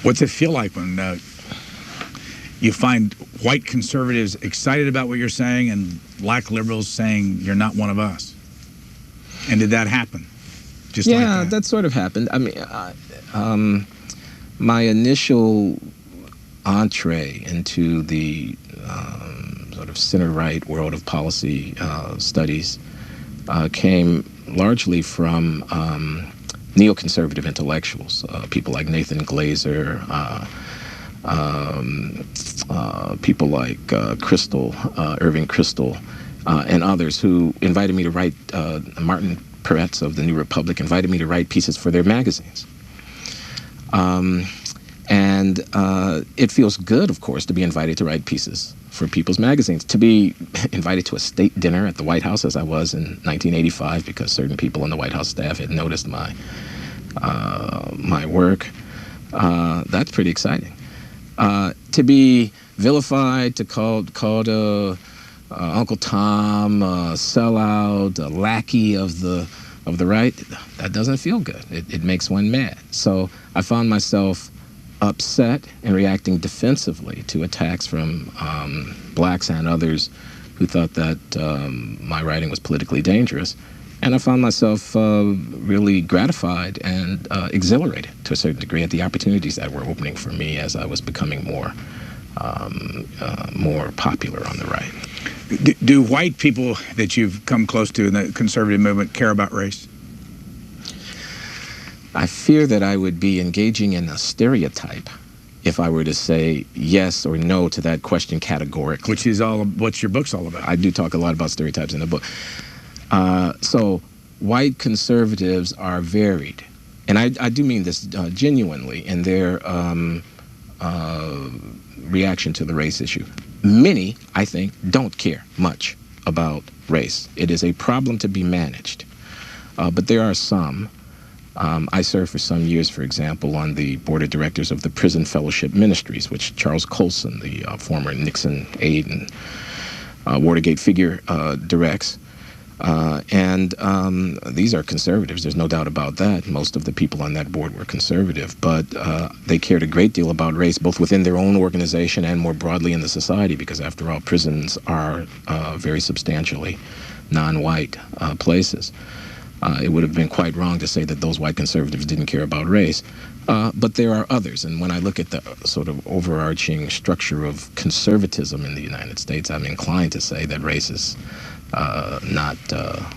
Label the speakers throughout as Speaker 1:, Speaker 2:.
Speaker 1: What's it feel like when you find white conservatives excited about what you're saying and black liberals saying you're not one of us? And did that happen? Just
Speaker 2: yeah,
Speaker 1: like
Speaker 2: that sort of happened. I mean, my initial entree into the sort of center-right world of policy studies came largely from neoconservative intellectuals, people like Nathan Glazer, people like Irving Kristol, and others who invited me to write, Martin Peretz of the New Republic invited me to write pieces for their magazines. And it feels good, of course, to be invited to write pieces for people's magazines. To be invited to a state dinner at the White House, as I was in 1985, because certain people on the White House staff had noticed my my work. That's pretty exciting. To be vilified, called Uncle Tom, sellout, a lackey of the right, that doesn't feel good. It makes one mad. So I found myself upset and reacting defensively to attacks from blacks and others who thought that my writing was politically dangerous. And I found myself really gratified and exhilarated to a certain degree at the opportunities that were opening for me as I was becoming more popular on the right.
Speaker 1: Do white people that you've come close to in the conservative movement care about race?
Speaker 2: I fear that I would be engaging in a stereotype if I were to say yes or no to that question categorically.
Speaker 1: Which is what's your book's all about.
Speaker 2: I do talk a lot about stereotypes in the book. So white conservatives are varied. And I do mean this genuinely in their reaction to the race issue. Many, I think, don't care much about race. It is a problem to be managed. But there are some. I served for some years, for example, on the board of directors of the Prison Fellowship Ministries, which Charles Colson, the former Nixon aide and Watergate figure, directs. And these are conservatives, there's no doubt about that. Most of the people on that board were conservative, but they cared a great deal about race, both within their own organization and more broadly in the society, because after all, prisons are very substantially non-white places. It would have been quite wrong to say that those white conservatives didn't care about race, but there are others. And when I look at the sort of overarching structure of conservatism in the United States, I'm inclined to say that race is not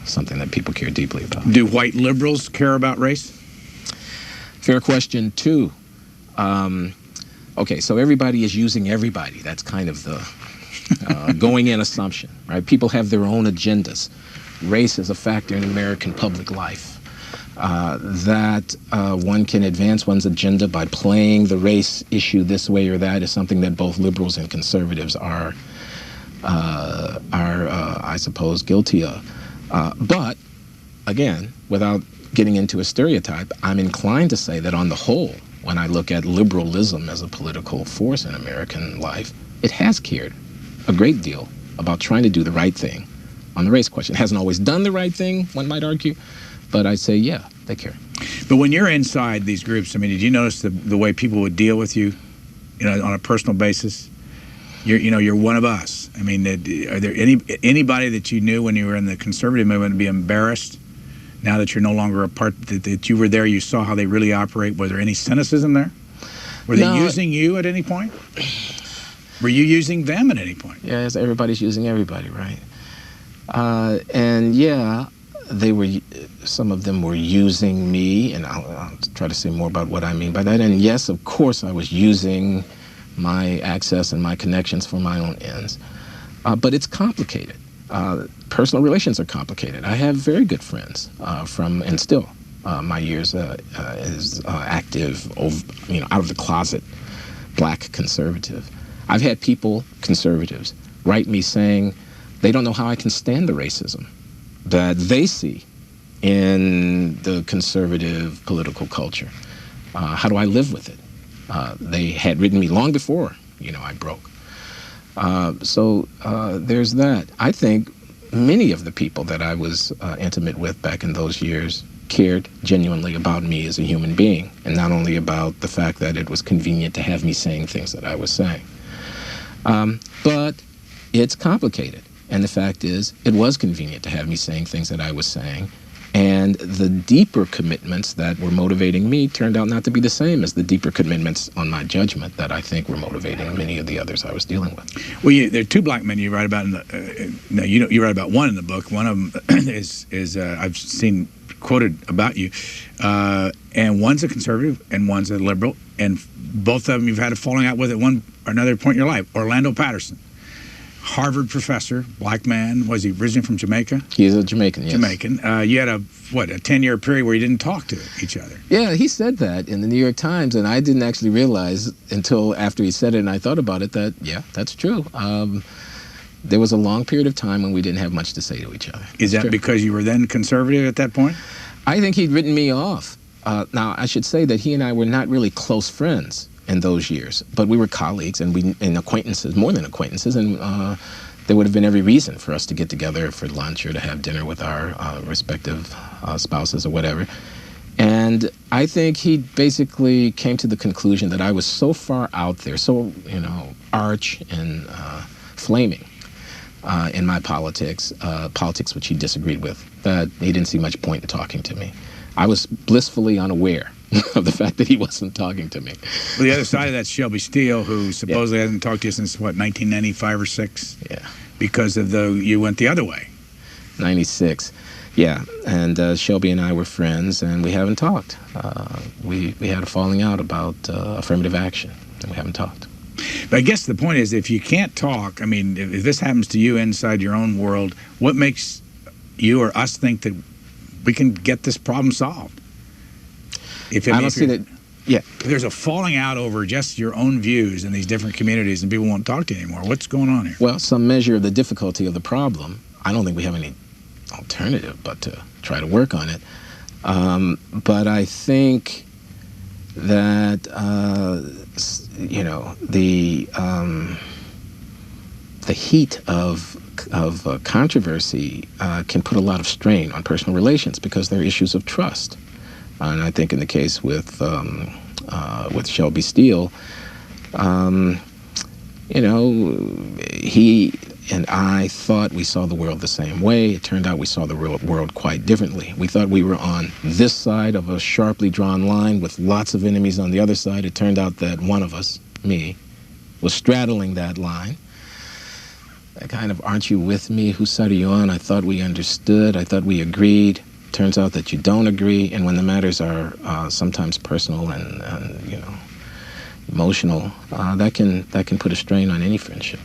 Speaker 2: something that people care deeply about.
Speaker 1: Do white liberals care about race?
Speaker 2: Fair question, too. Okay, so everybody is using everybody. That's kind of the going-in assumption, right? People have their own agendas. Race is a factor in American public life. That one can advance one's agenda by playing the race issue this way or that is something that both liberals and conservatives are I suppose, guilty of. But, again, without getting into a stereotype, I'm inclined to say that on the whole, when I look at liberalism as a political force in American life, it has cared a great deal about trying to do the right thing on the race question. It hasn't always done the right thing, one might argue, but I'd say, yeah, they care.
Speaker 1: But when you're inside these groups, I mean, did you notice the way people would deal with you, on a personal basis? You're one of us. I mean, are there anybody that you knew when you were in the conservative movement be embarrassed now that you're no longer a part, that you were there, you saw how they really operate? Was there any cynicism there? Were they using you at any point? Were you using them at any point?
Speaker 2: Yes, everybody's using everybody, right? And yeah, some of them were using me, and I'll try to say more about what I mean by that. And yes, of course, I was using my access and my connections for my own ends. But it's complicated. Personal relations are complicated. I have very good friends from, and still, my years as active, out of the closet, black conservative. I've had people, conservatives, write me saying they don't know how I can stand the racism that they see in the conservative political culture. How do I live with it? They had written me long before, I broke. So there's that. I think many of the people that I was intimate with back in those years cared genuinely about me as a human being, and not only about the fact that it was convenient to have me saying things that I was saying. But it's complicated, and the fact is, it was convenient to have me saying things that I was saying, and the deeper commitments that were motivating me turned out not to be the same as the deeper commitments on my judgment that I think were motivating many of the others I was dealing with.
Speaker 1: Well, there are two black men you write about in the. No, you write about one in the book. One of them is I've seen quoted about you, and one's a conservative and one's a liberal, and both of them you've had a falling out with at one or another point in your life. Orlando Patterson, Harvard professor, black man. Was he originally from Jamaica?
Speaker 2: He's a Jamaican, yes.
Speaker 1: Jamaican. You had a 10-year period where you didn't talk to each other.
Speaker 2: Yeah, he said that in the New York Times, and I didn't actually realize until after he said it and I thought about it that, yeah, that's true. There was a long period of time when we didn't have much to say to each other.
Speaker 1: Is that because you were then conservative at that point?
Speaker 2: I think he'd written me off. Now, I should say that he and I were not really close friends in those years, but we were colleagues and acquaintances, more than acquaintances, and there would have been every reason for us to get together for lunch or to have dinner with our respective spouses or whatever. And I think he basically came to the conclusion that I was so far out there, so, arch and flaming in my politics which he disagreed with, that he didn't see much point in talking to me. I was blissfully unaware of the fact that he wasn't talking to me.
Speaker 1: Well, the other side of that's Shelby Steele, who supposedly hasn't talked to you since, what, 1995 or 6?
Speaker 2: Yeah.
Speaker 1: Because of you went the other way.
Speaker 2: 96. Yeah, and Shelby and I were friends, and we haven't talked. We had a falling out about affirmative action, and we haven't talked.
Speaker 1: But I guess the point is, if you can't talk, I mean, if this happens to you inside your own world, what makes you or us think that we can get this problem solved?
Speaker 2: I don't see that. Yeah.
Speaker 1: If there's a falling out over just your own views in these different communities and people won't talk to you anymore, what's going on here?
Speaker 2: Well, some measure of the difficulty of the problem. I don't think we have any alternative but to try to work on it. But I think that the heat of controversy can put a lot of strain on personal relations because there are issues of trust. And I think in the case with Shelby Steele, he and I thought we saw the world the same way. It turned out we saw the world quite differently. We thought we were on this side of a sharply drawn line with lots of enemies on the other side. It turned out that one of us, me, was straddling that line. That kind of, aren't you with me? Whose side are you on? I thought we understood. I thought we agreed. Turns out that you don't agree, and when the matters are sometimes personal and emotional, that can put a strain on any friendship.